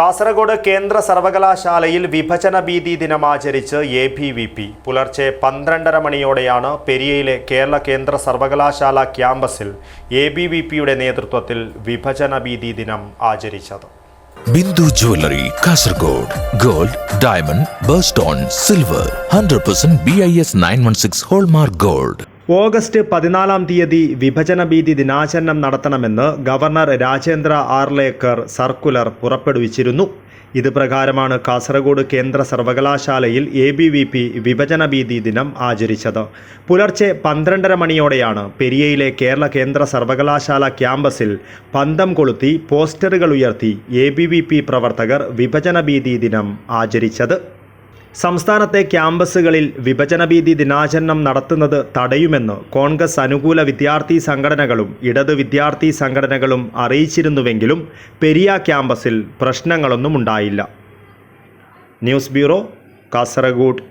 കാസർഗോഡ് കേന്ദ്ര സർവകലാശാലയിൽ വിഭജന ഭീതി ദിനം ആചരിച്ച് ABVP. പുലർച്ചെ 12:30 മണിയോടെയാണ് പെരിയയിലെ കേരള കേന്ദ്ര സർവകലാശാല ക്യാമ്പസിൽ ABVPയുടെ നേതൃത്വത്തിൽ വിഭജന ഭീതി ദിനം ആചരിച്ചത്. Bindu jewellery Kasaragod gold, diamond, birthstone, silver 100% BIS 916 hallmark gold. August 14-ാം തീയതി വിഭജന ഭീതി ദിനാചരണം നടത്തണമെന്ന് ഗവർണർ രാജേന്ദ്ര ആർലേക്കർ സർക്കുലർ പുറപ്പെടുവിച്ചിരുന്നു. ഇത് പ്രകാരമാണ് കാസർഗോഡ് കേന്ദ്ര സർവകലാശാലയിൽ ABVP വിഭജന ഭീതി ദിനം ആചരിച്ചത്. പുലർച്ചെ 12:30 മണിയോടെയാണ് പെരിയയിലെ കേരള കേന്ദ്ര സർവകലാശാല ക്യാമ്പസിൽ പന്തം കൊളുത്തി പോസ്റ്ററുകൾ ഉയർത്തി ABVP പ്രവർത്തകർ വിഭജന ഭീതി ദിനം ആചരിച്ചത്. സംസ്ഥാനത്തെ ക്യാമ്പസുകളിൽ വിഭജന ഭീതി ദിനാചരണം നടത്തുന്നത് തടയുമെന്ന് കോൺഗ്രസ് അനുകൂല വിദ്യാർത്ഥി സംഘടനകളും ഇടത് വിദ്യാർത്ഥി സംഘടനകളും അറിയിച്ചിരുന്നുവെങ്കിലും പെരിയ ക്യാമ്പസിൽ പ്രശ്നങ്ങളൊന്നും ഉണ്ടായില്ല. News bureau, Kasaragod.